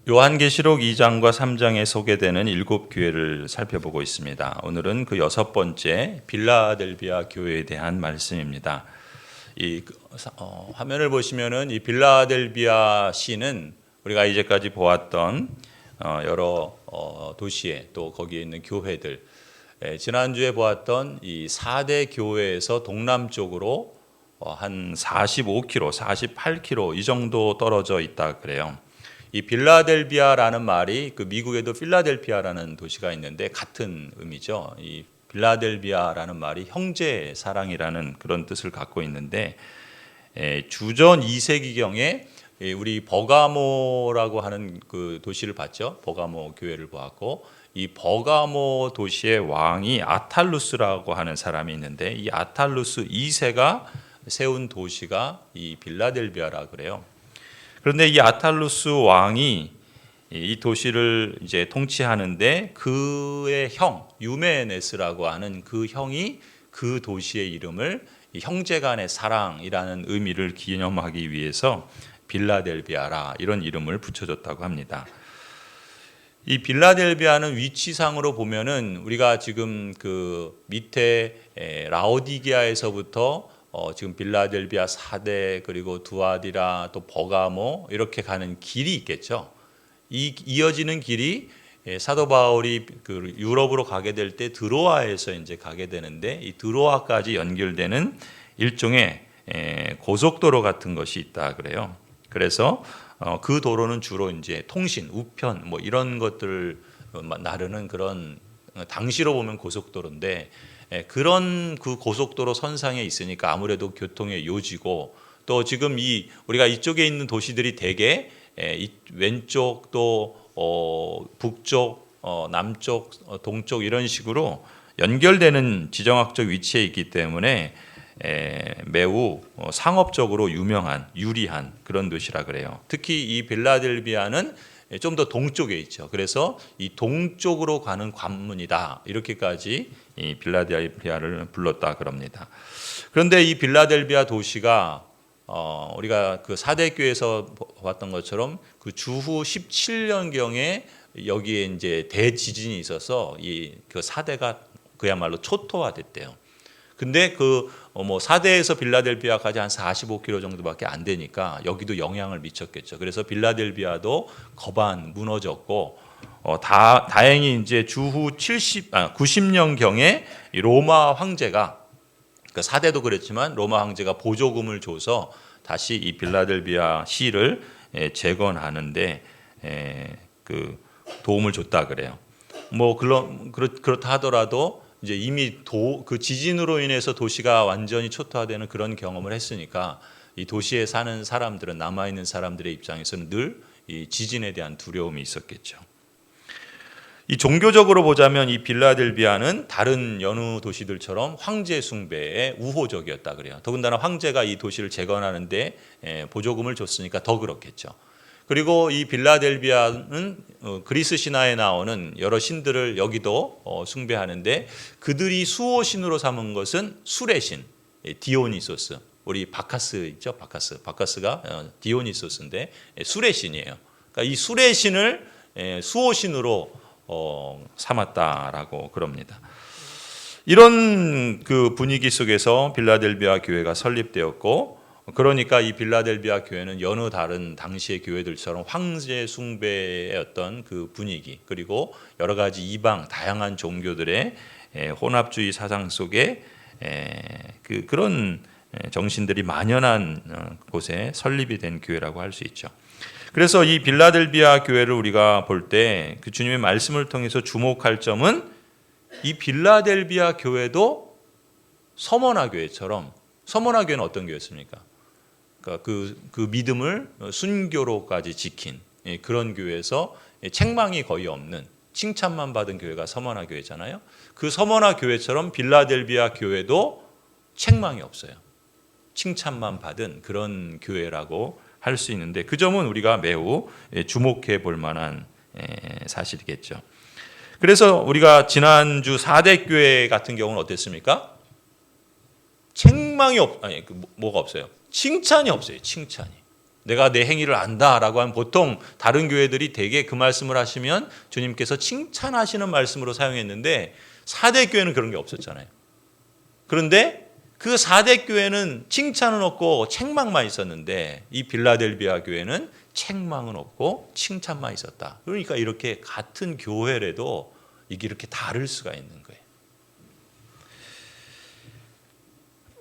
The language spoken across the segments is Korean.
요한계시록 2장과 3장에 소개되는 7교회를 살펴보고 있습니다. 오늘은 그 6번째 빌라델비아 교회에 대한 말씀입니다. 화면을 보시면은 이 빌라델비아 시는 우리가 이제까지 보았던 여러 도시에 또 거기에 있는 교회들, 지난주에 보았던 이 4대 교회에서 동남쪽으로 한 45km, 48km 이 정도 떨어져 있다 그래요. 이 빌라델비아라는 말이 그 미국에도 필라델피아라는 도시가 있는데 같은 의미죠. 이 빌라델비아라는 말이 형제 사랑이라는 그런 뜻을 갖고 있는데 주전 2세기경에 우리 버가모라고 하는 그 도시를 봤죠. 버가모 교회를 보았고 이 버가모 도시의 왕이 아탈루스라고 하는 사람이 있는데 이 아탈루스 2세가 세운 도시가 이 빌라델비아라 그래요. 그런데 이 아탈루스 왕이 이 도시를 이제 통치하는데 그의 형 유메네스라고 하는 그 형이 그 도시의 이름을 형제간의 사랑이라는 의미를 기념하기 위해서 빌라델비아라 이런 이름을 붙여줬다고 합니다. 이 빌라델비아는 위치상으로 보면은 우리가 지금 그 밑에 라오디게아에서부터 지금 빌라델비아 4대 그리고 두아디라 또 버가모 이렇게 가는 길이 있겠죠. 이 이어지는 길이 사도 바울이 그 유럽으로 가게 될 때 드로아에서 이제 가게 되는데 이 드로아까지 연결되는 일종의 고속도로 같은 것이 있다 그래요. 그래서 그 도로는 주로 이제 통신, 우편 뭐 이런 것들을 나르는 그런 당시로 보면 고속도로인데 그런 그 고속도로 선상에 있으니까 아무래도 교통의 요지고 또 지금 우리가 이쪽에 있는 도시들이 대개 왼쪽 또 북쪽, 남쪽, 동쪽 이런 식으로 연결되는 지정학적 위치에 있기 때문에 매우 상업적으로 유명한 유리한 그런 도시라 그래요. 특히 이 빌라델비아는 좀 더 동쪽에 있죠. 그래서 이 동쪽으로 가는 관문이다. 이렇게까지 이 빌라델비아를 불렀다 그럽니다. 그런데 이 빌라델비아 도시가 우리가 그 4대 교회에서 봤던 것처럼 그 주후 17년경에 여기에 이제 대지진이 있어서 그 4대가 그야말로 초토화됐대요. 근데 뭐 4대에서 빌라델비아까지 한 45km 정도밖에 안 되니까 여기도 영향을 미쳤겠죠. 그래서 빌라델비아도 거반 무너졌고 다행히 이제 주후 90년경에 로마 황제가 그 4대도 그랬지만 로마 황제가 보조금을 줘서 다시 이 빌라델비아 시를 재건하는데 그 도움을 줬다 그래요. 뭐 그렇다 하더라도 이제 이미 그 지진으로 인해서 도시가 완전히 초토화되는 그런 경험을 했으니까 이 도시에 사는 사람들은 남아 있는 사람들의 입장에서는 늘 이 지진에 대한 두려움이 있었겠죠. 이 종교적으로 보자면 이 빌라델비아는 다른 여느 도시들처럼 황제 숭배에 우호적이었다 그래요. 더군다나 황제가 이 도시를 재건하는데 보조금을 줬으니까 더 그렇겠죠. 그리고 이 빌라델비아는 그리스 신화에 나오는 여러 신들을 여기도 숭배하는데 그들이 수호신으로 삼은 것은 술의 신 디오니소스. 우리 바카스 있죠? 바카스가 디오니소스인데 술의 신이에요. 그러니까 이 술의 신을 수호신으로 삼았다라고 그럽니다. 이런 그 분위기 속에서 빌라델비아 교회가 설립되었고 그러니까 이 빌라델비아 교회는 여느 다른 당시의 교회들처럼 황제 숭배의 어떤 그 분위기 그리고 여러 가지 이방 다양한 종교들의 혼합주의 사상 속에 그런 정신들이 만연한 곳에 설립이 된 교회라고 할 수 있죠. 그래서 이 빌라델비아 교회를 우리가 볼 때 그 주님의 말씀을 통해서 주목할 점은 이 빌라델비아 교회도 서머나 교회처럼 서머나 교회는 어떤 교회였습니까? 그러니까 그 믿음을 순교로까지 지킨 그런 교회에서 책망이 거의 없는 칭찬만 받은 교회가 서머나 교회잖아요. 그 서머나 교회처럼 빌라델비아 교회도 책망이 없어요. 칭찬만 받은 그런 교회라고 할 수 있는데 그 점은 우리가 매우 주목해 볼 만한 사실이겠죠. 그래서 우리가 지난주 4대 교회 같은 경우는 어땠습니까? 책망이 뭐가 없어요. 칭찬이 없어요. 칭찬이. 내가 내 행위를 안다라고 하면 보통 다른 교회들이 대개 그 말씀을 하시면 주님께서 칭찬하시는 말씀으로 사용했는데 4대 교회는 그런 게 없었잖아요. 그런데 그 4대 교회는 칭찬은 없고 책망만 있었는데 이 빌라델비아 교회는 책망은 없고 칭찬만 있었다. 그러니까 이렇게 같은 교회라도 이게 이렇게 다를 수가 있는 거예요.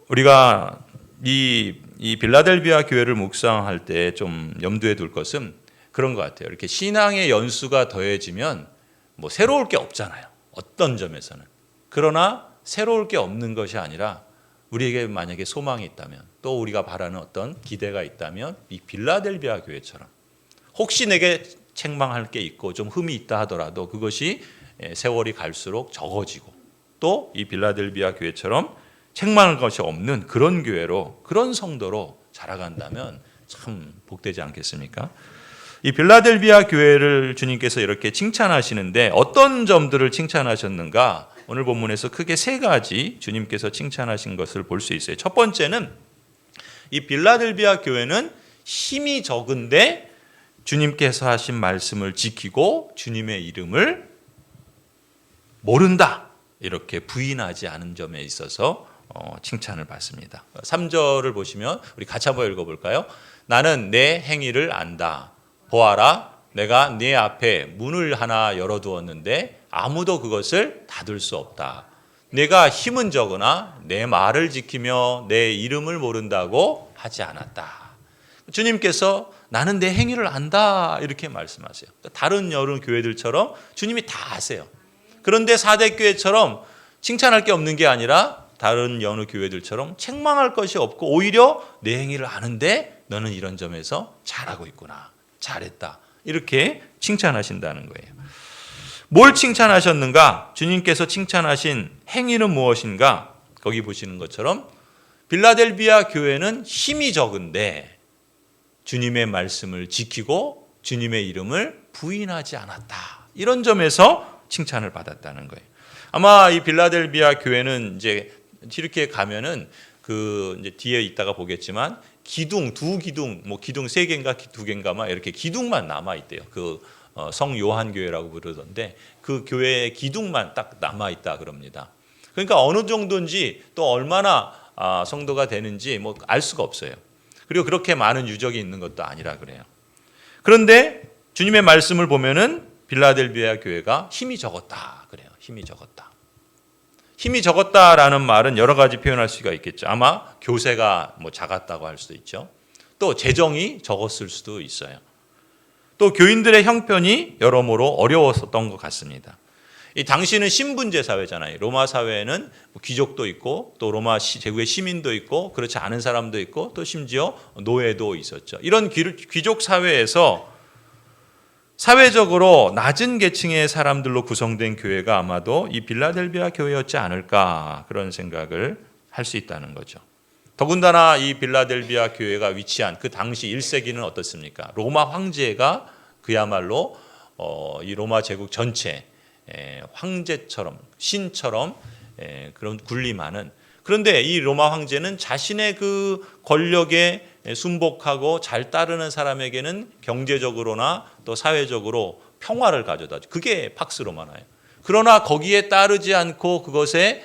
우리가 이 빌라델비아 교회를 묵상할 때 좀 염두에 둘 것은 그런 것 같아요. 이렇게 신앙의 연수가 더해지면 뭐 새로울 게 없잖아요. 어떤 점에서는. 그러나 새로울 게 없는 것이 아니라 우리에게 만약에 소망이 있다면 또 우리가 바라는 어떤 기대가 있다면 이 빌라델비아 교회처럼 혹시 내게 책망할 게 있고 좀 흠이 있다 하더라도 그것이 세월이 갈수록 적어지고 또 이 빌라델비아 교회처럼 책망할 것이 없는 그런 교회로 그런 성도로 자라간다면 참 복되지 않겠습니까? 이 빌라델비아 교회를 주님께서 이렇게 칭찬하시는데 어떤 점들을 칭찬하셨는가? 오늘 본문에서 크게 세 가지 주님께서 칭찬하신 것을 볼 수 있어요. 첫 번째는 이 빌라델비아 교회는 힘이 적은데 주님께서 하신 말씀을 지키고 주님의 이름을 모른다. 이렇게 부인하지 않은 점에 있어서 칭찬을 받습니다. 3절을 보시면 우리 같이 한번 읽어볼까요? 나는 내 행위를 안다. 보아라, 내가 네 앞에 문을 하나 열어두었는데 아무도 그것을 닫을 수 없다. 내가 힘은 적으나 내 말을 지키며 내 이름을 모른다고 하지 않았다. 주님께서 나는 내 행위를 안다 이렇게 말씀하세요. 다른 여러 교회들처럼 주님이 다 아세요. 그런데 4대 교회처럼 칭찬할 게 없는 게 아니라 다른 여느 교회들처럼 책망할 것이 없고 오히려 내 행위를 아는데 너는 이런 점에서 잘하고 있구나. 잘했다. 이렇게 칭찬하신다는 거예요. 뭘 칭찬하셨는가? 주님께서 칭찬하신 행위는 무엇인가? 거기 보시는 것처럼 빌라델비아 교회는 힘이 적은데 주님의 말씀을 지키고 주님의 이름을 부인하지 않았다. 이런 점에서 칭찬을 받았다는 거예요. 아마 이 빌라델비아 교회는 이제 이렇게 가면은 그 이제 뒤에 있다가 보겠지만 기둥 두 기둥 뭐 기둥 세 개인가 두 개인가 막 이렇게 기둥만 남아 있대요. 그 성 요한 교회라고 부르던데 그 교회의 기둥만 딱 남아 있다 그럽니다. 그러니까 어느 정도인지 또 얼마나 성도가 되는지 뭐 알 수가 없어요. 그리고 그렇게 많은 유적이 있는 것도 아니라 그래요. 그런데 주님의 말씀을 보면은 빌라델비아 교회가 힘이 적었다 그래요. 힘이 적었다. 힘이 적었다라는 말은 여러 가지 표현할 수가 있겠죠. 아마 교세가 뭐 작았다고 할 수도 있죠. 또 재정이 적었을 수도 있어요. 또 교인들의 형편이 여러모로 어려웠었던 것 같습니다. 이 당시는 신분제 사회잖아요. 로마 사회에는 귀족도 있고 또 로마 제국의 시민도 있고 그렇지 않은 사람도 있고 또 심지어 노예도 있었죠. 이런 귀족 사회에서 사회적으로 낮은 계층의 사람들로 구성된 교회가 아마도 이 빌라델비아 교회였지 않을까 그런 생각을 할 수 있다는 거죠. 더군다나 이 빌라델비아 교회가 위치한 그 당시 1세기는 어떻습니까? 로마 황제가 그야말로 이 로마 제국 전체 황제처럼 신처럼 그런 군림하는 그런데 이 로마 황제는 자신의 그 권력에 순복하고 잘 따르는 사람에게는 경제적으로나 또 사회적으로 평화를 가져다 줘. 그게 팍스 로마나예요. 그러나 거기에 따르지 않고 그것에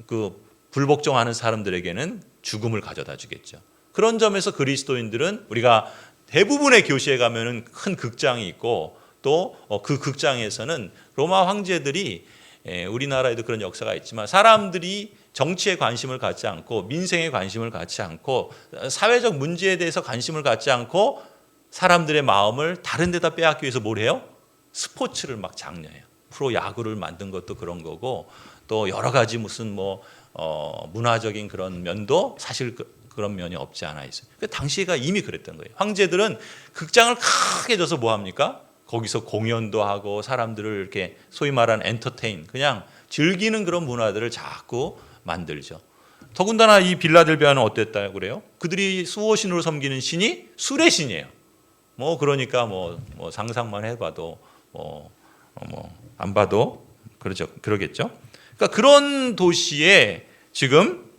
그 불복종하는 사람들에게는 죽음을 가져다 주겠죠. 그런 점에서 그리스도인들은 우리가 대부분의 교시에 가면은 큰 극장이 있고 또 그 극장에서는 로마 황제들이 우리나라에도 그런 역사가 있지만 사람들이 정치에 관심을 갖지 않고 민생에 관심을 갖지 않고 사회적 문제에 대해서 관심을 갖지 않고 사람들의 마음을 다른 데다 빼앗기 위해서 뭘 해요? 스포츠를 막 장려해요. 프로야구를 만든 것도 그런 거고 또 여러 가지 무슨 문화적인 그런 면도 사실 그런 면이 없지 않아 있어요. 당시가 이미 그랬던 거예요. 황제들은 극장을 크게 줘서 뭐 합니까? 거기서 공연도 하고 사람들을 이렇게 소위 말하는 엔터테인 그냥 즐기는 그런 문화들을 자꾸 만들죠. 더군다나 이 빌라델비아는 어땠다고 그래요? 그들이 수호신으로 섬기는 신이 술의 신이에요. 그러니까 상상만 해봐도 안 봐도 그러겠죠. 그러니까 그런 도시에 지금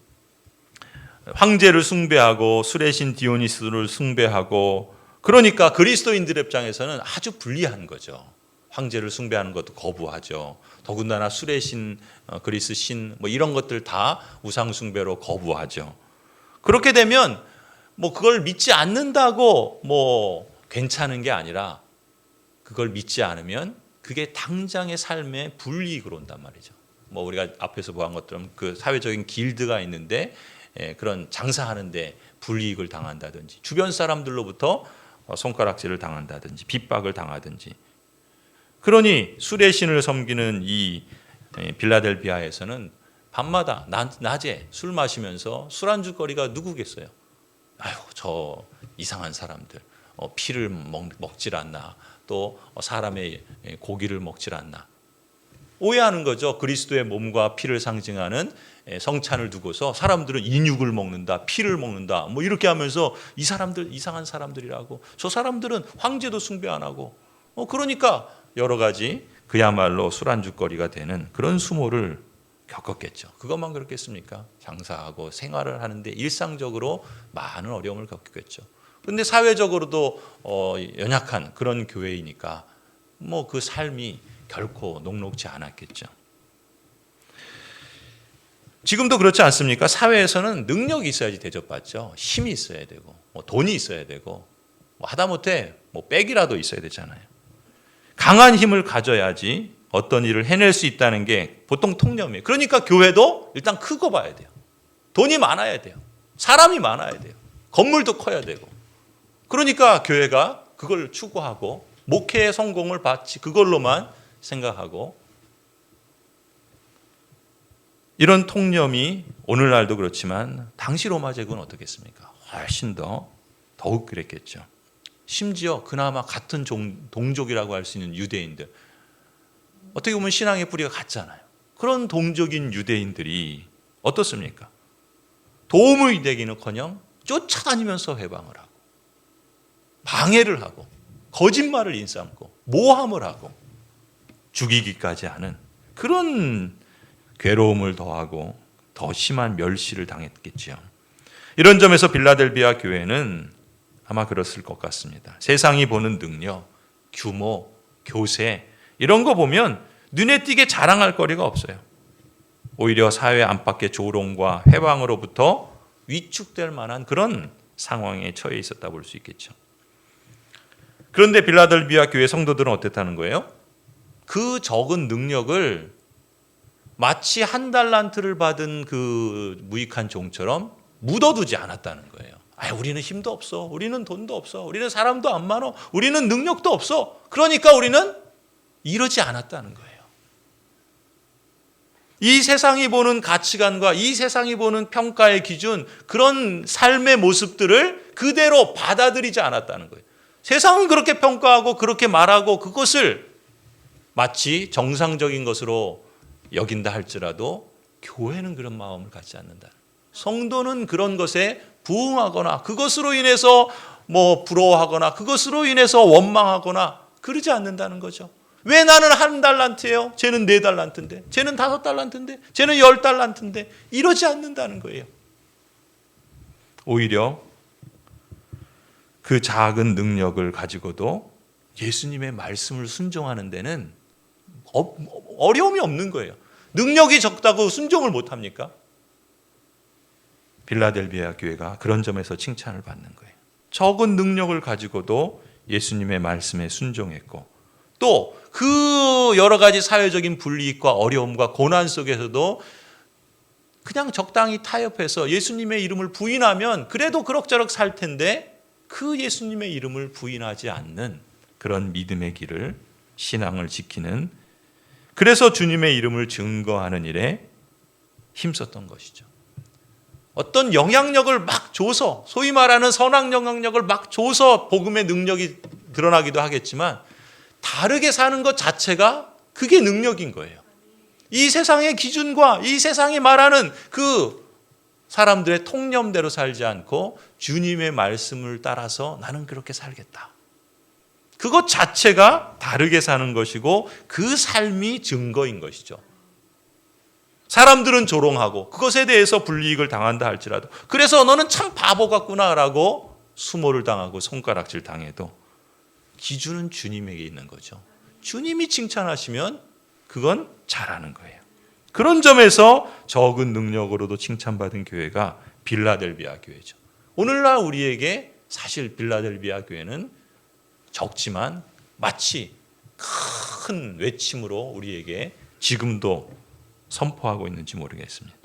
황제를 숭배하고 술의 신 디오니스를 숭배하고, 그러니까 그리스도인들의 입장에서는 아주 불리한 거죠. 황제를 숭배하는 것도 거부하죠. 더군다나 술의 신, 그리스 신 뭐 이런 것들 다 우상 숭배로 거부하죠. 그렇게 되면 뭐 그걸 믿지 않는다고 뭐 괜찮은 게 아니라, 그걸 믿지 않으면 그게 당장의 삶에 불이익으로 온단 말이죠. 뭐 우리가 앞에서 보한 것처럼 그 사회적인 길드가 있는데 그런 장사하는데 불이익을 당한다든지, 주변 사람들로부터 손가락질을 당한다든지 핍박을 당하든지. 그러니 술의 신을 섬기는 이 빌라델비아에서는 밤마다 낮에 술 마시면서 술안주거리가 누구겠어요? 아유, 저 이상한 사람들, 피를 먹질 않나, 또 사람의 고기를 먹질 않나, 오해하는 거죠. 그리스도의 몸과 피를 상징하는 성찬을 두고서 사람들은 인육을 먹는다, 피를 먹는다, 뭐 이렇게 하면서 이 사람들 이상한 사람들이라고, 저 사람들은 황제도 숭배 안 하고, 그러니까 여러 가지 그야말로 술안주거리가 되는 그런 수모를 겪었겠죠. 그것만 그렇겠습니까? 장사하고 생활을 하는데 일상적으로 많은 어려움을 겪겠죠. 그런데 사회적으로도 연약한 그런 교회이니까 뭐 그 삶이 결코 녹록지 않았겠죠. 지금도 그렇지 않습니까? 사회에서는 능력이 있어야지 대접받죠. 힘이 있어야 되고, 돈이 있어야 되고, 하다못해 백이라도 있어야 되잖아요. 강한 힘을 가져야지 어떤 일을 해낼 수 있다는 게 보통 통념이에요. 그러니까 교회도 일단 크고 봐야 돼요. 돈이 많아야 돼요. 사람이 많아야 돼요. 건물도 커야 되고. 그러니까 교회가 그걸 추구하고 목회의 성공을 받지 그걸로만 생각하고, 이런 통념이 오늘날도 그렇지만 당시 로마 제국은 어떻겠습니까? 훨씬 더욱 그랬겠죠. 심지어 그나마 같은 동족이라고 할 수 있는 유대인들, 어떻게 보면 신앙의 뿌리가 같잖아요. 그런 동족인 유대인들이 어떻습니까? 도움이 되기는커녕 쫓아다니면서 회방을 하고, 방해를 하고, 거짓말을 인삼고, 모함을 하고, 죽이기까지 하는 그런 괴로움을 더하고 더 심한 멸시를 당했겠지요. 이런 점에서 빌라델비아 교회는 아마 그랬을 것 같습니다. 세상이 보는 능력, 규모, 교세 이런 거 보면 눈에 띄게 자랑할 거리가 없어요. 오히려 사회 안팎의 조롱과 회방으로부터 위축될 만한 그런 상황에 처해 있었다 볼 수 있겠죠. 그런데 빌라델비아 교회 성도들은 어땠다는 거예요? 그 적은 능력을 마치 한 달란트를 받은 그 무익한 종처럼 묻어두지 않았다는 거예요. 우리는 힘도 없어, 우리는 돈도 없어, 우리는 사람도 안 많어, 우리는 능력도 없어, 그러니까 우리는 이러지 않았다는 거예요. 이 세상이 보는 가치관과 이 세상이 보는 평가의 기준, 그런 삶의 모습들을 그대로 받아들이지 않았다는 거예요. 세상은 그렇게 평가하고 그렇게 말하고 그것을 마치 정상적인 것으로 여긴다 할지라도 교회는 그런 마음을 갖지 않는다. 성도는 그런 것에 부응하거나 그것으로 인해서 부러워하거나 그것으로 인해서 원망하거나 그러지 않는다는 거죠. 왜 나는 1달란트예요? 쟤는 4달란트인데, 쟤는 5달란트인데, 쟤는 10달란트인데, 이러지 않는다는 거예요. 오히려 그 작은 능력을 가지고도 예수님의 말씀을 순종하는 데는 어려움이 없는 거예요. 능력이 적다고 순종을 못합니까? 빌라델비아 교회가 그런 점에서 칭찬을 받는 거예요. 적은 능력을 가지고도 예수님의 말씀에 순종했고, 또 그 여러 가지 사회적인 불이익과 어려움과 고난 속에서도 그냥 적당히 타협해서 예수님의 이름을 부인하면 그래도 그럭저럭 살 텐데, 그 예수님의 이름을 부인하지 않는 그런 믿음의 길을, 신앙을 지키는, 그래서 주님의 이름을 증거하는 일에 힘썼던 것이죠. 어떤 영향력을 막 줘서, 소위 말하는 선악 영향력을 막 줘서 복음의 능력이 드러나기도 하겠지만, 다르게 사는 것 자체가 그게 능력인 거예요. 이 세상의 기준과 이 세상이 말하는 그 사람들의 통념대로 살지 않고 주님의 말씀을 따라서 나는 그렇게 살겠다. 그것 자체가 다르게 사는 것이고 그 삶이 증거인 것이죠. 사람들은 조롱하고 그것에 대해서 불이익을 당한다 할지라도, 그래서 너는 참 바보 같구나라고 수모를 당하고 손가락질 당해도 기준은 주님에게 있는 거죠. 주님이 칭찬하시면 그건 잘하는 거예요. 그런 점에서 적은 능력으로도 칭찬받은 교회가 빌라델비아 교회죠. 오늘날 우리에게 사실 빌라델비아 교회는 적지만 마치 큰 외침으로 우리에게 지금도 선포하고 있는지 모르겠습니다.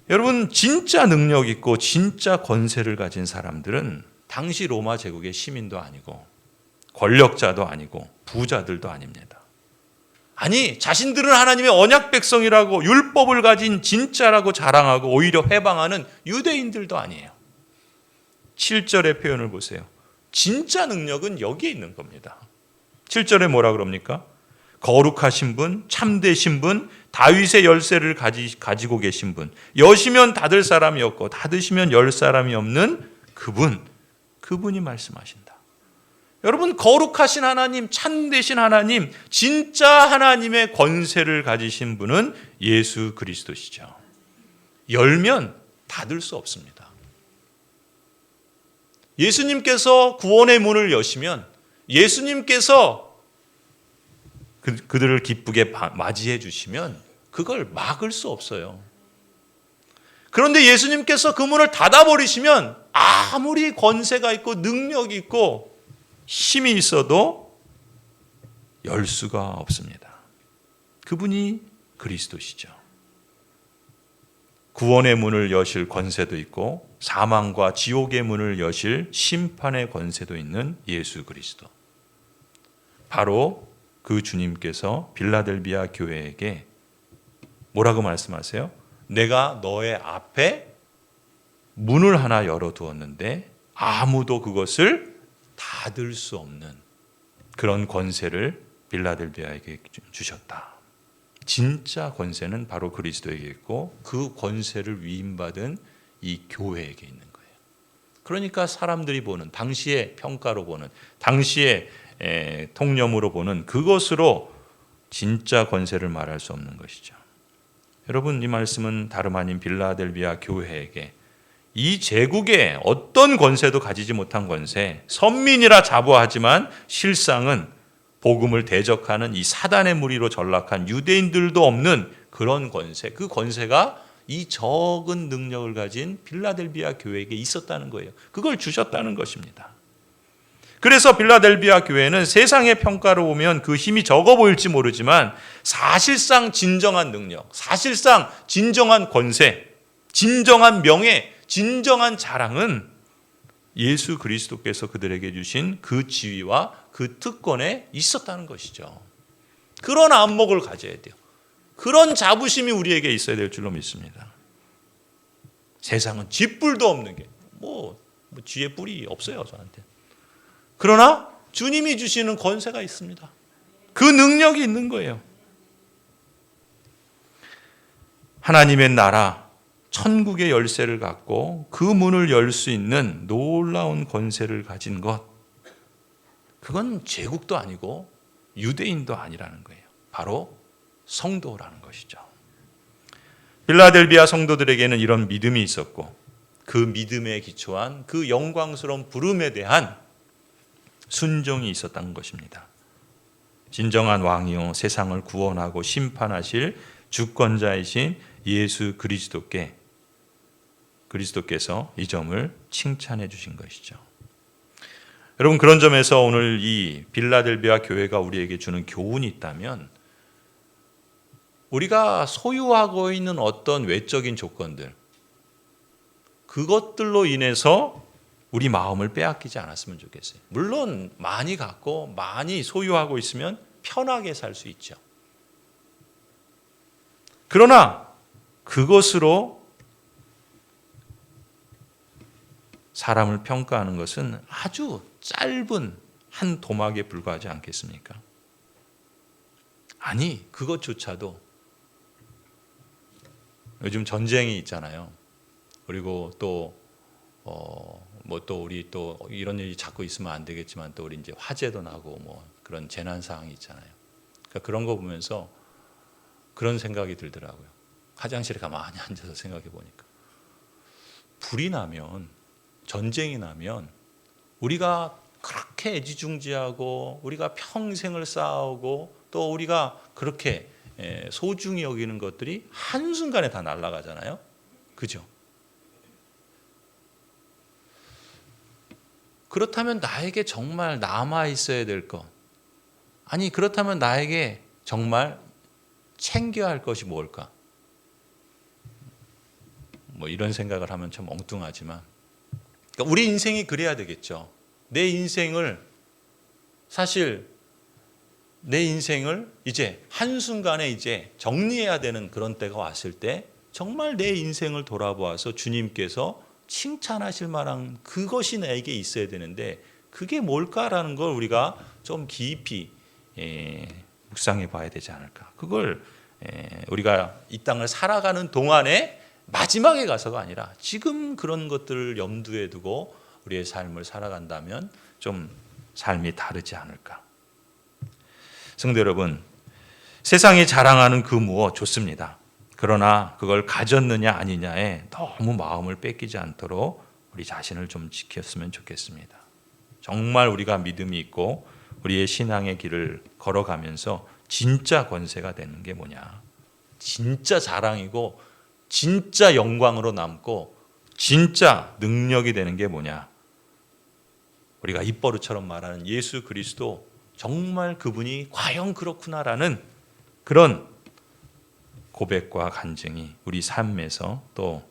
여러분, 진짜 능력 있고 진짜 권세를 가진 사람들은 당시 로마 제국의 시민도 아니고 권력자도 아니고 부자들도 아닙니다. 아니, 자신들은 하나님의 언약 백성이라고 율법을 가진 진짜라고 자랑하고 오히려 회방하는 유대인들도 아니에요. 7절의 표현을 보세요. 진짜 능력은 여기에 있는 겁니다. 7절에 뭐라 그럽니까? 거룩하신 분, 참되신 분, 다윗의 열쇠를 가지고 계신 분, 여시면 닫을 사람이 없고 닫으시면 열 사람이 없는 그분이 말씀하신다. 여러분, 거룩하신 하나님, 참되신 하나님, 진짜 하나님의 권세를 가지신 분은 예수 그리스도시죠. 열면 닫을 수 없습니다. 예수님께서 구원의 문을 여시면, 예수님께서 그들을 기쁘게 맞이해 주시면 그걸 막을 수 없어요. 그런데 예수님께서 그 문을 닫아버리시면 아무리 권세가 있고 능력이 있고 힘이 있어도 열 수가 없습니다. 그분이 그리스도시죠. 구원의 문을 여실 권세도 있고 사망과 지옥의 문을 여실 심판의 권세도 있는 예수 그리스도. 바로 그 주님께서 빌라델비아 교회에게 뭐라고 말씀하세요? 내가 너의 앞에 문을 하나 열어두었는데 아무도 그것을 닫을 수 없는 그런 권세를 빌라델비아에게 주셨다. 진짜 권세는 바로 그리스도에게 있고 그 권세를 위임받은 이 교회에게 있는 거예요. 그러니까 사람들이 보는, 당시의 평가로 보는, 당시의 통념으로 보는 그것으로 진짜 권세를 말할 수 없는 것이죠. 여러분, 이 말씀은 다름 아닌 빌라델비아 교회에게 이 제국에 어떤 권세도 가지지 못한 권세, 선민이라 자부하지만 실상은 복음을 대적하는 이 사단의 무리로 전락한 유대인들도 없는 그런 권세, 그 권세가 이 적은 능력을 가진 빌라델비아 교회에게 있었다는 거예요. 그걸 주셨다는 것입니다. 그래서 빌라델비아 교회는 세상의 평가로 보면 그 힘이 적어 보일지 모르지만 사실상 진정한 능력, 사실상 진정한 권세, 진정한 명예, 진정한 자랑은 예수 그리스도께서 그들에게 주신 그 지위와 그 특권에 있었다는 것이죠. 그런 안목을 가져야 돼요. 그런 자부심이 우리에게 있어야 될 줄로 믿습니다. 세상은 쥐뿔도 없는 게 쥐의 뿔이 없어요, 저한테. 그러나 주님이 주시는 권세가 있습니다. 그 능력이 있는 거예요. 하나님의 나라, 천국의 열쇠를 갖고 그 문을 열 수 있는 놀라운 권세를 가진 것, 그건 제국도 아니고 유대인도 아니라는 거예요. 바로 성도라는 것이죠. 빌라델비아 성도들에게는 이런 믿음이 있었고 그 믿음에 기초한 그 영광스러운 부름에 대한 순종이 있었다는 것입니다. 진정한 왕이요 세상을 구원하고 심판하실 주권자이신 예수 그리스도께서 이 점을 칭찬해 주신 것이죠. 여러분, 그런 점에서 오늘 이 빌라델비아 교회가 우리에게 주는 교훈이 있다면, 우리가 소유하고 있는 어떤 외적인 조건들, 그것들로 인해서 우리 마음을 빼앗기지 않았으면 좋겠어요. 물론 많이 갖고 많이 소유하고 있으면 편하게 살 수 있죠. 그러나 그것으로 사람을 평가하는 것은 아주 짧은 한 도막에 불과하지 않겠습니까? 아니, 그것조차도 요즘 전쟁이 있잖아요. 그리고 또 우리 또 이런 일이 자꾸 있으면 안 되겠지만 또 우리 이제 화재도 나고 그런 재난 상황이 있잖아요. 그러니까 그런 거 보면서 그런 생각이 들더라고요. 화장실에 가만히 앉아서 생각해 보니까 불이 나면, 전쟁이 나면 우리가 그렇게 애지중지하고 우리가 평생을 싸우고 또 우리가 그렇게 소중히 여기는 것들이 한순간에 다 날아가잖아요. 그죠? 그렇다면 나에게 정말 남아 있어야 될 것, 아니 그렇다면 나에게 정말 챙겨야 할 것이 뭘까? 뭐 이런 생각을 하면 참 엉뚱하지만, 그러니까 우리 인생이 그래야 되겠죠. 내 인생을 이제 한순간에 이제 정리해야 되는 그런 때가 왔을 때 정말 내 인생을 돌아보아서 주님께서 칭찬하실 만한 그것이 나에게 있어야 되는데 그게 뭘까라는 걸 우리가 좀 깊이 묵상해 봐야 되지 않을까. 그걸 우리가 이 땅을 살아가는 동안에 마지막에 가서가 아니라 지금 그런 것들을 염두에 두고 우리의 삶을 살아간다면 좀 삶이 다르지 않을까. 성도 여러분, 세상이 자랑하는 그 무엇 좋습니다. 그러나 그걸 가졌느냐 아니냐에 너무 마음을 뺏기지 않도록 우리 자신을 좀 지켰으면 좋겠습니다. 정말 우리가 믿음이 있고 우리의 신앙의 길을 걸어가면서 진짜 권세가 되는 게 뭐냐, 진짜 자랑이고 진짜 영광으로 남고 진짜 능력이 되는 게 뭐냐, 우리가 입버릇처럼 말하는 예수 그리스도, 정말 그분이 과연 그렇구나라는 그런 고백과 간증이 우리 삶에서 또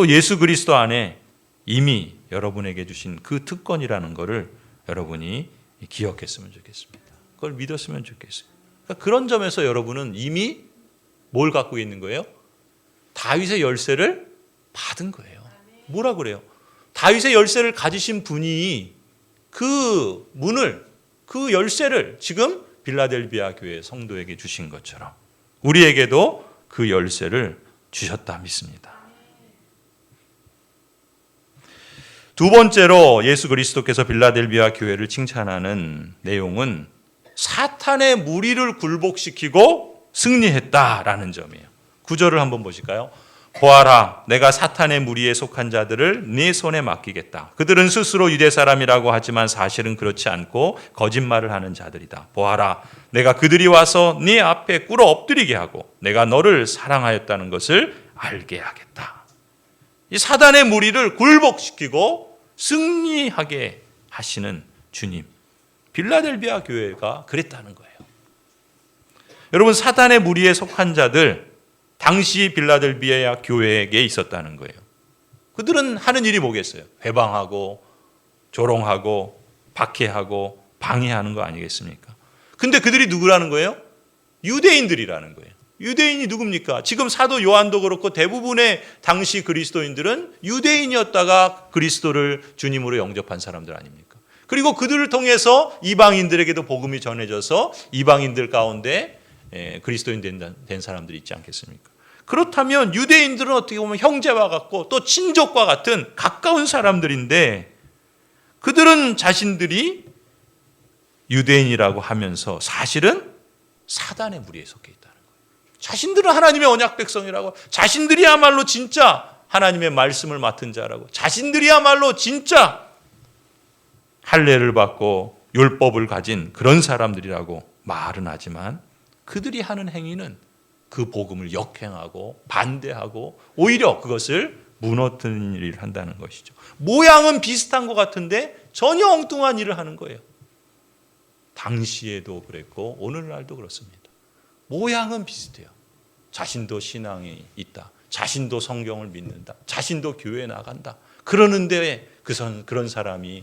예수 그리스도 안에 이미 여러분에게 주신 그 특권이라는 것을 여러분이 기억했으면 좋겠습니다. 그걸 믿었으면 좋겠어요. 그러니까 그런 점에서 여러분은 이미 뭘 갖고 있는 거예요? 다윗의 열쇠를 받은 거예요. 뭐라 그래요? 다윗의 열쇠를 가지신 분이 그 문을, 그 열쇠를 지금 빌라델비아 교회 성도에게 주신 것처럼 우리에게도 그 열쇠를 주셨다 믿습니다. 두 번째로 예수 그리스도께서 빌라델비아 교회를 칭찬하는 내용은 사탄의 무리를 굴복시키고 승리했다라는 점이에요. 9절을 한번 보실까요? 보아라, 내가 사탄의 무리에 속한 자들을 네 손에 맡기겠다. 그들은 스스로 유대 사람이라고 하지만 사실은 그렇지 않고 거짓말을 하는 자들이다. 보아라, 내가 그들이 와서 네 앞에 꿇어 엎드리게 하고 내가 너를 사랑하였다는 것을 알게 하겠다. 이 사단의 무리를 굴복시키고 승리하게 하시는 주님, 빌라델비아 교회가 그랬다는 거예요. 여러분, 사단의 무리에 속한 자들, 당시 빌라델비아 교회에게 있었다는 거예요. 그들은 하는 일이 뭐겠어요? 회방하고 조롱하고 박해하고 방해하는 거 아니겠습니까? 근데 그들이 누구라는 거예요? 유대인들이라는 거예요. 유대인이 누굽니까? 지금 사도 요한도 그렇고 대부분의 당시 그리스도인들은 유대인이었다가 그리스도를 주님으로 영접한 사람들 아닙니까? 그리고 그들을 통해서 이방인들에게도 복음이 전해져서 이방인들 가운데 그리스도인 된 사람들이 있지 않겠습니까? 그렇다면 유대인들은 어떻게 보면 형제와 같고 또 친족과 같은 가까운 사람들인데 그들은 자신들이 유대인이라고 하면서 사실은 사단의 무리에 속해 있다는 거예요. 자신들은 하나님의 언약 백성이라고, 자신들이야말로 진짜 하나님의 말씀을 맡은 자라고, 자신들이야말로 진짜 할례를 받고 율법을 가진 그런 사람들이라고 말은 하지만 그들이 하는 행위는 그 복음을 역행하고 반대하고 오히려 그것을 무너뜨리는 일을 한다는 것이죠. 모양은 비슷한 것 같은데 전혀 엉뚱한 일을 하는 거예요. 당시에도 그랬고 오늘날도 그렇습니다. 모양은 비슷해요. 자신도 신앙이 있다. 자신도 성경을 믿는다. 자신도 교회에 나간다. 그러는데 그런 사람이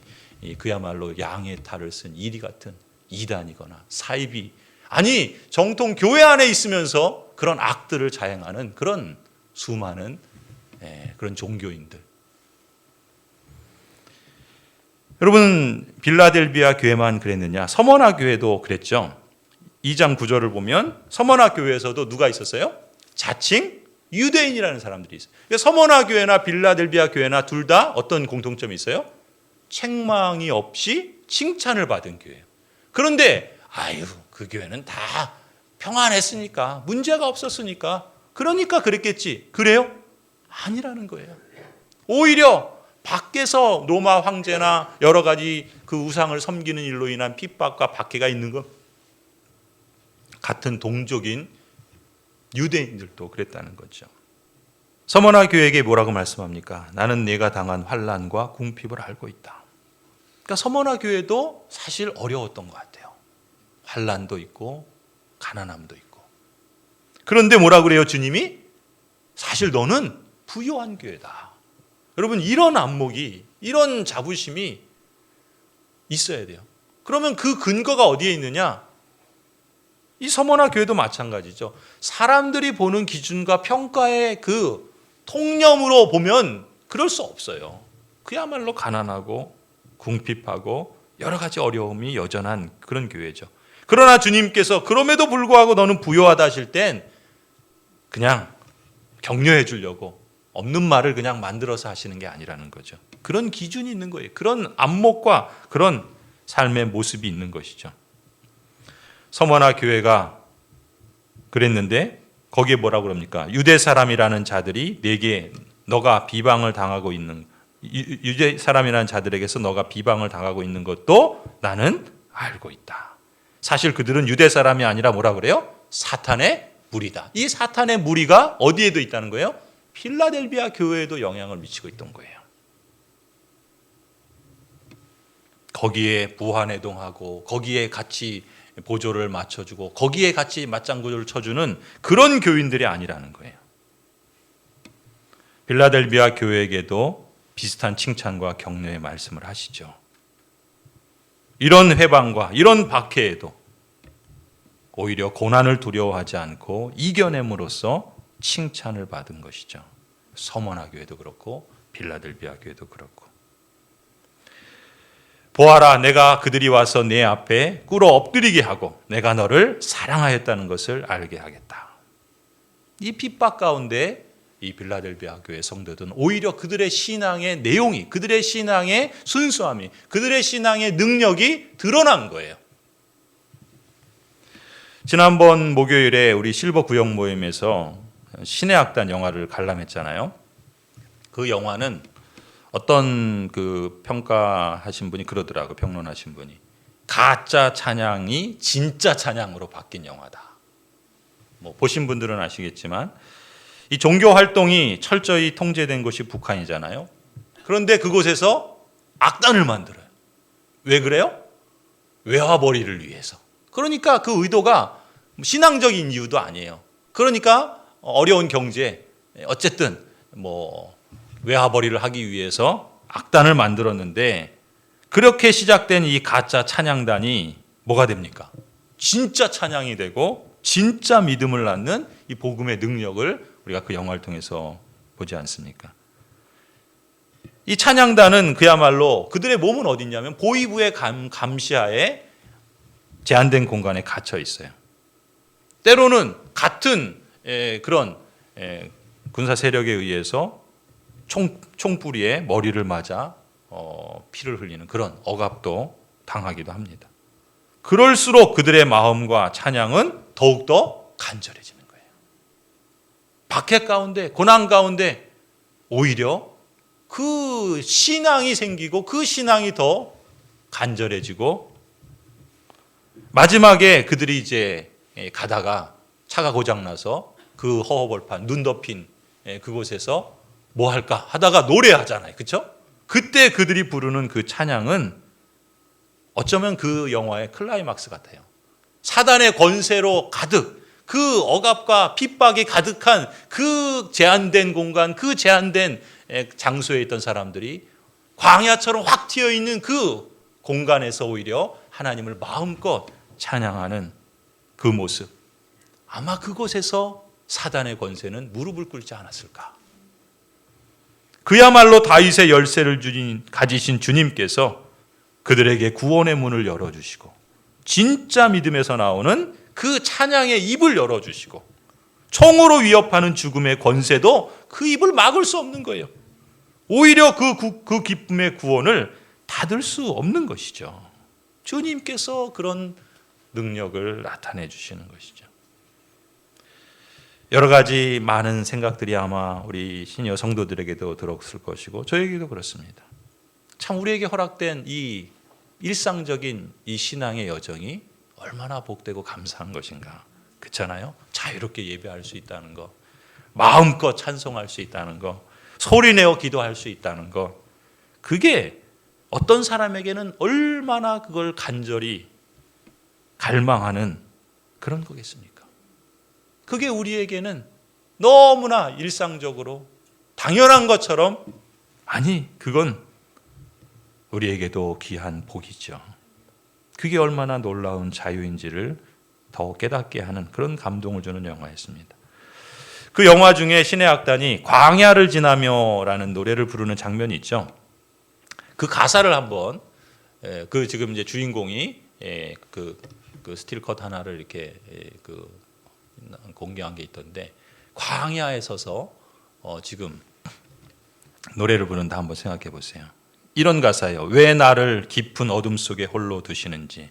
그야말로 양의 탈을 쓴 이리 같은 이단이거나 사이비, 아니 정통 교회 안에 있으면서 그런 악들을 자행하는 그런 수많은 그런 종교인들. 여러분, 빌라델비아 교회만 그랬느냐? 서머나 교회도 그랬죠. 2장 9절을 보면 서머나 교회에서도 누가 있었어요? 자칭 유대인이라는 사람들이 있어요. 서머나 교회나 빌라델비아 교회나 둘 다 어떤 공통점이 있어요? 책망이 없이 칭찬을 받은 교회예요. 그런데 아유, 그 교회는 다 평안했으니까, 문제가 없었으니까, 그러니까 그랬겠지. 그래요? 아니라는 거예요. 오히려 밖에서 로마 황제나 여러 가지 그 우상을 섬기는 일로 인한 핍박과 박해가 있는 것, 같은 동족인 유대인들도 그랬다는 거죠. 서머나 교회에게 뭐라고 말씀합니까? 나는 네가 당한 환난과 궁핍을 알고 있다. 그러니까 서머나 교회도 사실 어려웠던 것 같아요. 환난도 있고 가난함도 있고. 그런데 뭐라 그래요, 주님이? 사실 너는 부요한 교회다. 여러분, 이런 안목이, 이런 자부심이 있어야 돼요. 그러면 그 근거가 어디에 있느냐? 이 서머나 교회도 마찬가지죠. 사람들이 보는 기준과 평가의 그 통념으로 보면 그럴 수 없어요. 그야말로 가난하고 궁핍하고 여러 가지 어려움이 여전한 그런 교회죠. 그러나 주님께서 그럼에도 불구하고 너는 부요하다 하실 땐 그냥 격려해 주려고 없는 말을 그냥 만들어서 하시는 게 아니라는 거죠. 그런 기준이 있는 거예요. 그런 안목과 그런 삶의 모습이 있는 것이죠. 서머나 교회가 그랬는데 거기에 뭐라고 그럽니까? 유대 사람이라는 자들이 내게 너가 비방을 당하고 있는, 유대 사람이라는 자들에게서 너가 비방을 당하고 있는 것도 나는 알고 있다. 사실 그들은 유대 사람이 아니라 뭐라 그래요? 사탄의 무리다. 이 사탄의 무리가 어디에도 있다는 거예요? 필라델비아 교회에도 영향을 미치고 있던 거예요. 거기에 부하내동하고 거기에 같이 보조를 맞춰주고 거기에 같이 맞장구를 쳐주는 그런 교인들이 아니라는 거예요. 필라델비아 교회에게도 비슷한 칭찬과 격려의 말씀을 하시죠. 이런 회방과 이런 박해에도 오히려 고난을 두려워하지 않고 이겨냄으로써 칭찬을 받은 것이죠. 서머나 교회도 그렇고 필라델비아 교회도 그렇고. 보아라, 내가 그들이 와서 내 앞에 꿇어 엎드리게 하고 내가 너를 사랑하였다는 것을 알게 하겠다. 이 핍박 가운데 이 필라델비아 교회 성도들은 오히려 그들의 신앙의 내용이, 그들의 신앙의 순수함이, 그들의 신앙의 능력이 드러난 거예요. 지난번 목요일에 우리 실버 구역 모임에서 신의 악단 영화를 관람했잖아요. 그 영화는 어떤 그 평가하신 분이 그러더라고요. 평론하신 분이. 가짜 찬양이 진짜 찬양으로 바뀐 영화다. 뭐 보신 분들은 아시겠지만 이 종교 활동이 철저히 통제된 곳이 북한이잖아요. 그런데 그곳에서 악단을 만들어요. 왜 그래요? 외화벌이를 위해서. 그러니까 그 의도가 신앙적인 이유도 아니에요. 그러니까 어려운 경제, 어쨌든 뭐 외화벌이를 하기 위해서 악단을 만들었는데 그렇게 시작된 이 가짜 찬양단이 뭐가 됩니까? 진짜 찬양이 되고 진짜 믿음을 낳는 이 복음의 능력을 우리가 그 영화를 통해서 보지 않습니까? 이 찬양단은 그야말로 그들의 몸은 어디 있냐면 보위부의 감시하에 제한된 공간에 갇혀 있어요. 때로는 같은 그런 군사 세력에 의해서 총뿌리에 머리를 맞아 피를 흘리는 그런 억압도 당하기도 합니다. 그럴수록 그들의 마음과 찬양은 더욱더 간절해지는 거예요. 박해 가운데, 고난 가운데 오히려 그 신앙이 생기고 그 신앙이 더 간절해지고 마지막에 그들이 이제 가다가 차가 고장나서 그 허허벌판, 눈 덮인 그곳에서 뭐 할까 하다가 노래하잖아요. 그렇죠? 그때 그들이 부르는 그 찬양은 어쩌면 그 영화의 클라이막스 같아요. 사단의 권세로 가득, 그 억압과 핍박이 가득한 그 제한된 공간, 그 제한된 장소에 있던 사람들이 광야처럼 확 튀어 있는 그 공간에서 오히려 하나님을 마음껏 찬양하는 그 모습. 아마 그곳에서 사단의 권세는 무릎을 꿇지 않았을까. 그야말로 다윗의 열쇠를 가지신 주님께서 그들에게 구원의 문을 열어주시고 진짜 믿음에서 나오는 그 찬양의 입을 열어주시고 총으로 위협하는 죽음의 권세도 그 입을 막을 수 없는 거예요. 오히려 그 기쁨의 구원을 닫을 수 없는 것이죠. 주님께서 그런 능력을 나타내 주시는 것이죠. 여러 가지 많은 생각들이 아마 우리 신여 성도들에게도 들었을 것이고 저에게도 그렇습니다. 참 우리에게 허락된 이 일상적인 이 신앙의 여정이 얼마나 복되고 감사한 것인가. 그렇잖아요. 자유롭게 예배할 수 있다는 거, 마음껏 찬송할 수 있다는 거, 소리내어 기도할 수 있다는 거, 그게 어떤 사람에게는 얼마나 그걸 간절히 갈망하는 그런 거겠습니까? 그게 우리에게는 너무나 일상적으로 당연한 것처럼, 아니 그건 우리에게도 귀한 복이죠. 그게 얼마나 놀라운 자유인지를 더 깨닫게 하는 그런 감동을 주는 영화였습니다. 그 영화 중에 신의 악단이 광야를 지나며라는 노래를 부르는 장면이 있죠. 그 가사를 한번, 그 지금 이제 주인공이 그 스틸컷 하나를 이렇게 공개한 게 있던데, 광야에 서서 지금 노래를 부른다. 한번 생각해 보세요. 이런 가사예요. 왜 나를 깊은 어둠 속에 홀로 두시는지,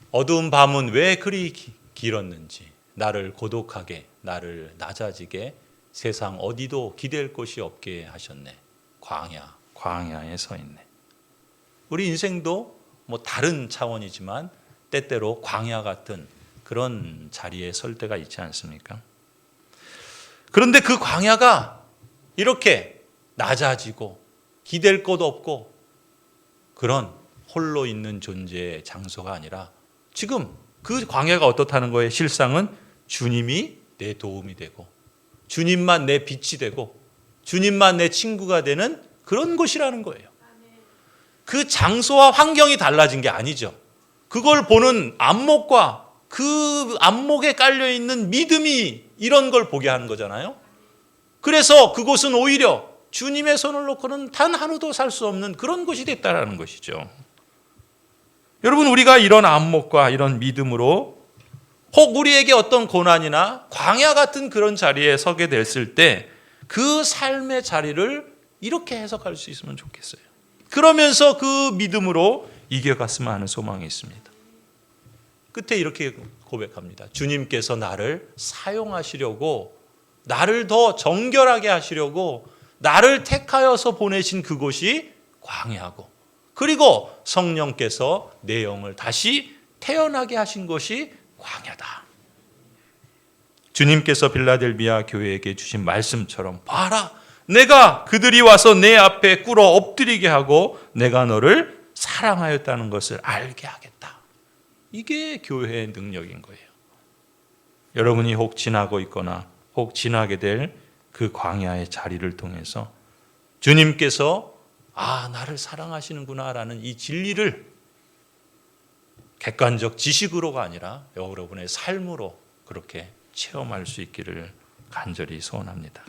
어두운 밤은 왜 그리 길었는지, 나를 고독하게, 나를 낮아지게 세상 어디도 기댈 곳이 없게 하셨네. 광야에 서 있네. 우리 인생도 뭐 다른 차원이지만 때때로 광야 같은 그런 자리에 설 때가 있지 않습니까? 그런데 그 광야가 이렇게 낮아지고 기댈 곳 없고 그런 홀로 있는 존재의 장소가 아니라, 지금 그 광야가 어떻다는 거예요? 실상은 주님이 내 도움이 되고, 주님만 내 빛이 되고, 주님만 내 친구가 되는 그런 곳이라는 거예요. 그 장소와 환경이 달라진 게 아니죠. 그걸 보는 안목과 그 안목에 깔려있는 믿음이 이런 걸 보게 하는 거잖아요. 그래서 그곳은 오히려 주님의 손을 놓고는 단 하루도 살 수 없는 그런 곳이 됐다는 것이죠. 여러분, 우리가 이런 안목과 이런 믿음으로 혹 우리에게 어떤 고난이나 광야 같은 그런 자리에 서게 됐을 때 그 삶의 자리를 이렇게 해석할 수 있으면 좋겠어요. 그러면서 그 믿음으로 이겨갔으면 하는 소망이 있습니다. 끝에 이렇게 고백합니다. 주님께서 나를 사용하시려고, 나를 더 정결하게 하시려고 나를 택하여서 보내신 그곳이 광야고, 그리고 성령께서 내 영을 다시 태어나게 하신 것이 광야다. 주님께서 빌라델비아 교회에게 주신 말씀처럼, 봐라, 내가 그들이 와서 내 앞에 꿇어 엎드리게 하고 내가 너를 사랑하였다는 것을 알게 하겠다. 이게 교회의 능력인 거예요. 여러분이 혹 지나고 있거나 혹 지나게 될 그 광야의 자리를 통해서 주님께서 나를 사랑하시는구나 라는 이 진리를 객관적 지식으로가 아니라 여러분의 삶으로 그렇게 체험할 수 있기를 간절히 소원합니다.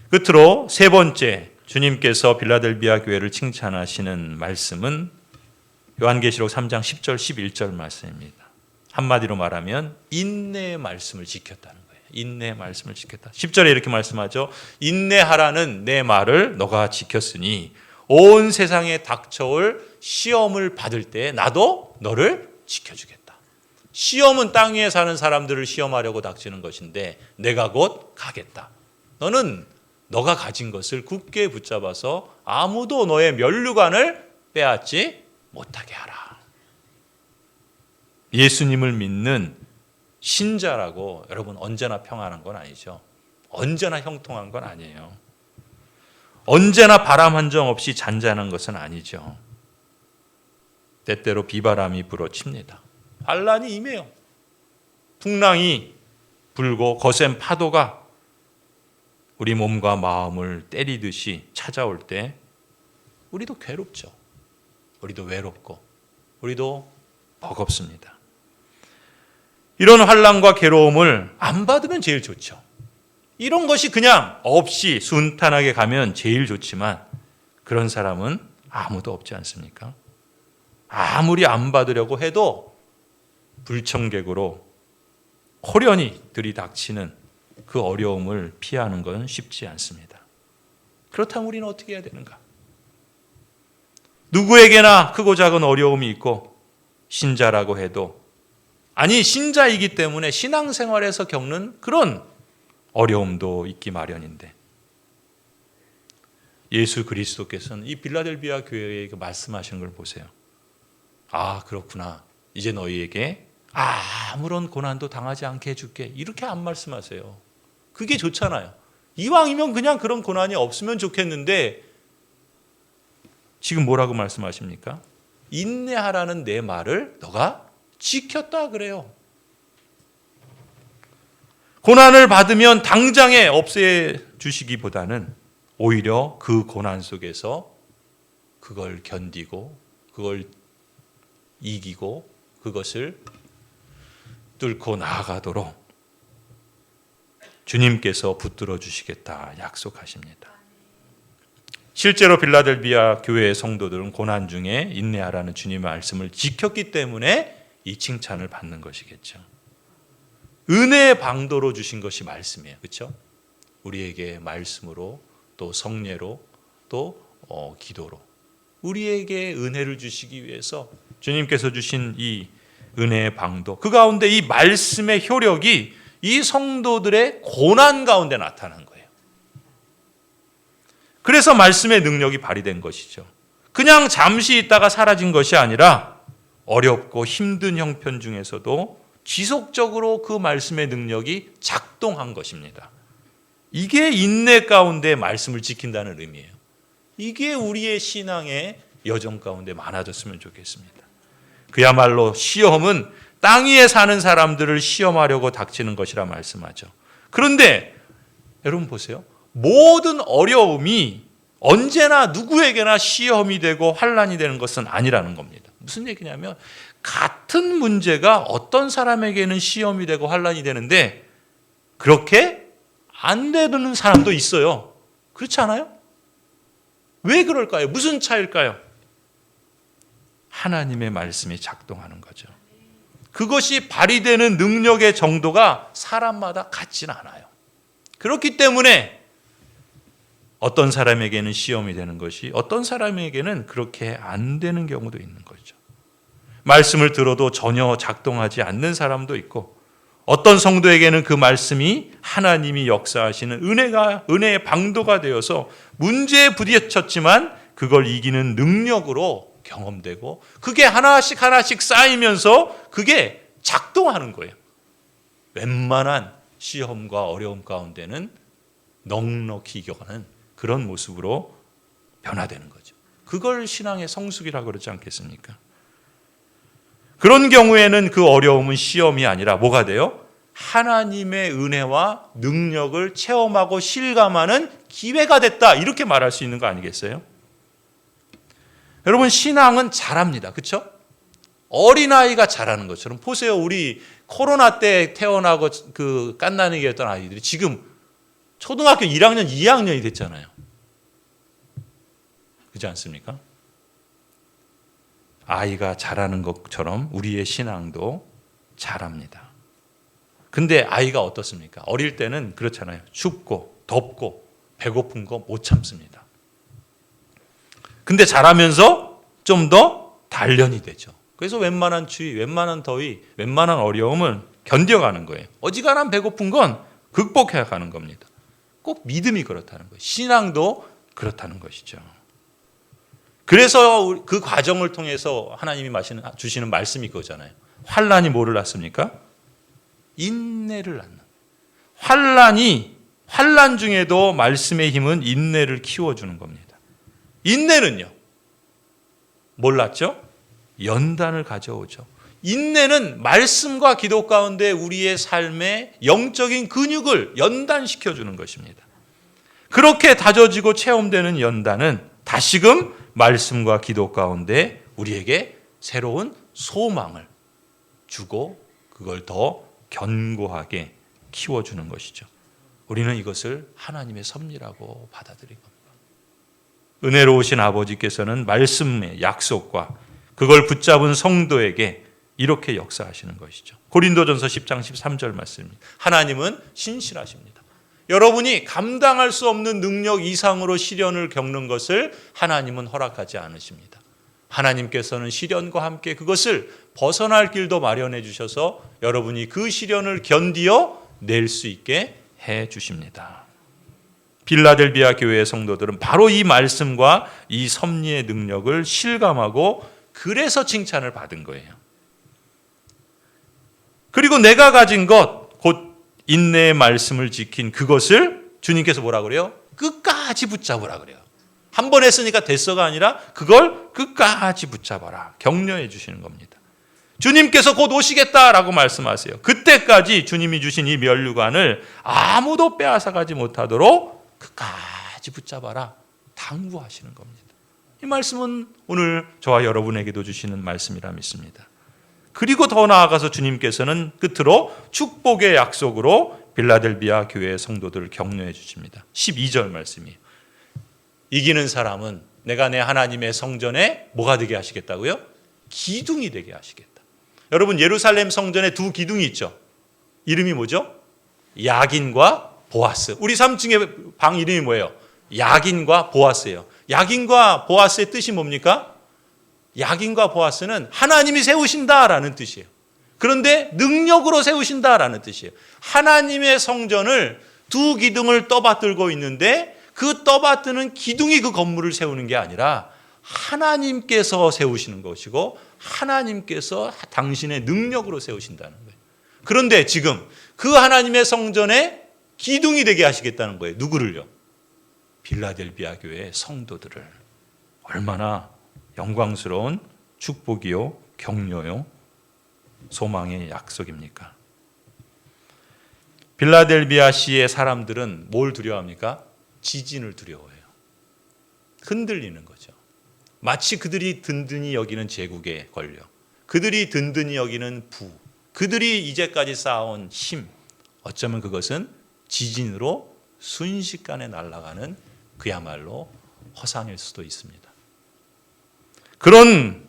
끝으로 세 번째, 주님께서 빌라델비아 교회를 칭찬하시는 말씀은 요한계시록 3장 10절 11절 말씀입니다. 한마디로 말하면 인내의 말씀을 지켰다는 거예요. 인내의 말씀을 지켰다. 10절에 이렇게 말씀하죠. 인내하라는 내 말을 너가 지켰으니 온 세상에 닥쳐올 시험을 받을 때 나도 너를 지켜주겠다. 시험은 땅 위에 사는 사람들을 시험하려고 닥치는 것인데 내가 곧 가겠다. 너는 너가 가진 것을 굳게 붙잡아서 아무도 너의 면류관을 빼앗지 못하게 하라. 예수님을 믿는 신자라고 여러분 언제나 평안한 건 아니죠. 언제나 형통한 건 아니에요. 언제나 바람 한 점 없이 잔잔한 것은 아니죠. 때때로 비바람이 불어칩니다. 반란이 임해요. 풍랑이 불고 거센 파도가 우리 몸과 마음을 때리듯이 찾아올 때 우리도 괴롭죠. 우리도 외롭고 우리도 버겁습니다. 이런 환난과 괴로움을 안 받으면 제일 좋죠. 이런 것이 그냥 없이 순탄하게 가면 제일 좋지만 그런 사람은 아무도 없지 않습니까? 아무리 안 받으려고 해도 불청객으로 호련히 들이닥치는 그 어려움을 피하는 건 쉽지 않습니다. 그렇다면 우리는 어떻게 해야 되는가? 누구에게나 크고 작은 어려움이 있고 신자라고 해도 아니 신자이기 때문에 신앙생활에서 겪는 그런 어려움도 있기 마련인데 예수 그리스도께서는 이 빌라델비아 교회에게 말씀하시는 걸 보세요. 아 그렇구나. 이제 너희에게 아무런 고난도 당하지 않게 해줄게. 이렇게 안 말씀하세요. 그게 좋잖아요. 이왕이면 그냥 그런 고난이 없으면 좋겠는데 지금 뭐라고 말씀하십니까? 인내하라는 내 말을 너가 지켰다 그래요. 고난을 받으면 당장에 없애주시기보다는 오히려 그 고난 속에서 그걸 견디고 그걸 이기고 그것을 뚫고 나아가도록 주님께서 붙들어 주시겠다 약속하십니다. 실제로 빌라델비아 교회의 성도들은 고난 중에 인내하라는 주님의 말씀을 지켰기 때문에 이 칭찬을 받는 것이겠죠. 은혜의 방도로 주신 것이 말씀이에요. 그렇죠? 우리에게 말씀으로 또 성례로 또 기도로 우리에게 은혜를 주시기 위해서 주님께서 주신 이 은혜의 방도 그 가운데 이 말씀의 효력이 이 성도들의 고난 가운데 나타난 거예요. 그래서 말씀의 능력이 발휘된 것이죠. 그냥 잠시 있다가 사라진 것이 아니라 어렵고 힘든 형편 중에서도 지속적으로 그 말씀의 능력이 작동한 것입니다. 이게 인내 가운데 말씀을 지킨다는 의미예요. 이게 우리의 신앙의 여정 가운데 많아졌으면 좋겠습니다. 그야말로 시험은 땅 위에 사는 사람들을 시험하려고 닥치는 것이라 말씀하죠. 그런데 여러분 보세요. 모든 어려움이 언제나 누구에게나 시험이 되고 환난이 되는 것은 아니라는 겁니다. 무슨 얘기냐면 같은 문제가 어떤 사람에게는 시험이 되고 환난이 되는데 그렇게 안 되는 사람도 있어요. 그렇지 않아요? 왜 그럴까요? 무슨 차이일까요? 하나님의 말씀이 작동하는 거죠. 그것이 발휘되는 능력의 정도가 사람마다 같지는 않아요. 그렇기 때문에 어떤 사람에게는 시험이 되는 것이 어떤 사람에게는 그렇게 안 되는 경우도 있는 거죠. 말씀을 들어도 전혀 작동하지 않는 사람도 있고 어떤 성도에게는 그 말씀이 하나님이 역사하시는 은혜의 방도가 되어서 문제에 부딪혔지만 그걸 이기는 능력으로 경험되고 그게 하나씩 쌓이면서 그게 작동하는 거예요. 웬만한 시험과 어려움 가운데는 넉넉히 이겨가는 그런 모습으로 변화되는 거죠. 그걸 신앙의 성숙이라고 그러지 않겠습니까? 그런 경우에는 그 어려움은 시험이 아니라 뭐가 돼요? 하나님의 은혜와 능력을 체험하고 실감하는 기회가 됐다. 이렇게 말할 수 있는 거 아니겠어요? 여러분 신앙은 자랍니다. 그렇죠? 어린아이가 자라는 것처럼 보세요. 우리 코로나 때 태어나고 그 갓난아기 했던 아이들이 지금 초등학교 1학년, 2학년이 됐잖아요. 그렇지 않습니까? 아이가 자라는 것처럼 우리의 신앙도 자랍니다. 근데 아이가 어떻습니까? 어릴 때는 그렇잖아요. 춥고 덥고 배고픈 거 못 참습니다. 근데 자라면서 좀 더 단련이 되죠. 그래서 웬만한 추위, 웬만한 더위, 웬만한 어려움을 견뎌가는 거예요. 어지간한 배고픈 건 극복해 가는 겁니다. 꼭 믿음이 그렇다는 거예요. 신앙도 그렇다는 것이죠. 그래서 그 과정을 통해서 하나님이 주시는 말씀이 그거잖아요. 환난이 뭐를 낳습니까? 인내를 낳는. 환난 중에도 말씀의 힘은 인내를 키워주는 겁니다. 인내는요. 뭘 낳죠? 연단을 가져오죠. 인내는 말씀과 기도 가운데 우리의 삶의 영적인 근육을 연단시켜주는 것입니다. 그렇게 다져지고 체험되는 연단은 다시금 말씀과 기도 가운데 우리에게 새로운 소망을 주고 그걸 더 견고하게 키워주는 것이죠. 우리는 이것을 하나님의 섭리라고 받아들인 겁니다. 은혜로우신 아버지께서는 말씀의 약속과 그걸 붙잡은 성도에게 이렇게 역사하시는 것이죠. 고린도전서 10장 13절 말씀입니다. 하나님은 신실하십니다. 여러분이 감당할 수 없는 능력 이상으로 시련을 겪는 것을 하나님은 허락하지 않으십니다. 하나님께서는 시련과 함께 그것을 벗어날 길도 마련해 주셔서 여러분이 그 시련을 견디어 낼 수 있게 해 주십니다. 빌라델비아 교회의 성도들은 바로 이 말씀과 이 섭리의 능력을 실감하고 그래서 칭찬을 받은 거예요. 그리고 내가 가진 것, 곧 인내의 말씀을 지킨 그것을 주님께서 뭐라 그래요? 끝까지 붙잡으라 그래요. 한 번 했으니까 됐어가 아니라 그걸 끝까지 붙잡아라. 격려해 주시는 겁니다. 주님께서 곧 오시겠다라고 말씀하세요. 그때까지 주님이 주신 이 면류관을 아무도 빼앗아가지 못하도록 끝까지 붙잡아라. 당부하시는 겁니다. 이 말씀은 오늘 저와 여러분에게도 주시는 말씀이라 믿습니다. 그리고 더 나아가서 주님께서는 끝으로 축복의 약속으로 빌라델비아 교회의 성도들을 격려해 주십니다. 12절 말씀이에요. 이기는 사람은 내가 내 하나님의 성전에 뭐가 되게 하시겠다고요? 기둥이 되게 하시겠다. 여러분 예루살렘 성전에 두 기둥이 있죠. 이름이 뭐죠? 야긴과 보아스. 우리 3층의 방 이름이 뭐예요? 야긴과 보아스예요. 야긴과 보아스의 뜻이 뭡니까? 야긴과 보아스는 하나님이 세우신다라는 뜻이에요. 그런데 능력으로 세우신다라는 뜻이에요. 하나님의 성전을 두 기둥을 떠받들고 있는데 그 떠받드는 기둥이 그 건물을 세우는 게 아니라 하나님께서 세우시는 것이고 하나님께서 당신의 능력으로 세우신다는 거예요. 그런데 지금 그 하나님의 성전에 기둥이 되게 하시겠다는 거예요. 누구를요? 빌라델비아 교회의 성도들을. 얼마나 영광스러운 축복이요, 격려요, 소망의 약속입니까? 빌라델비아시의 사람들은 뭘 두려워합니까? 지진을 두려워해요. 흔들리는 거죠. 마치 그들이 든든히 여기는 제국의 권력, 그들이 든든히 여기는 부, 그들이 이제까지 쌓아온 힘, 어쩌면 그것은 지진으로 순식간에 날아가는 그야말로 허상일 수도 있습니다. 그런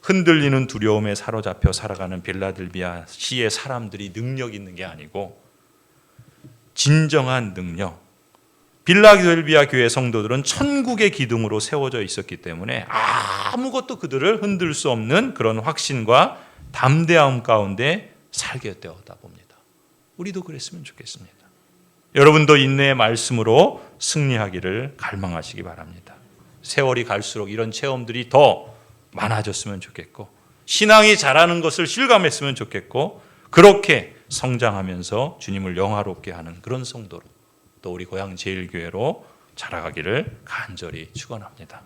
흔들리는 두려움에 사로잡혀 살아가는 빌라델비아 시의 사람들이 능력 있는 게 아니고 진정한 능력, 빌라델비아 교회 성도들은 천국의 기둥으로 세워져 있었기 때문에 아무것도 그들을 흔들 수 없는 그런 확신과 담대함 가운데 살게 되었다 봅니다. 우리도 그랬으면 좋겠습니다. 여러분도 인내의 말씀으로 승리하기를 갈망하시기 바랍니다. 세월이 갈수록 이런 체험들이 더 많아졌으면 좋겠고 신앙이 자라는 것을 실감했으면 좋겠고 그렇게 성장하면서 주님을 영화롭게 하는 그런 성도로 또 우리 고향 제일교회로 자라가기를 간절히 축원합니다.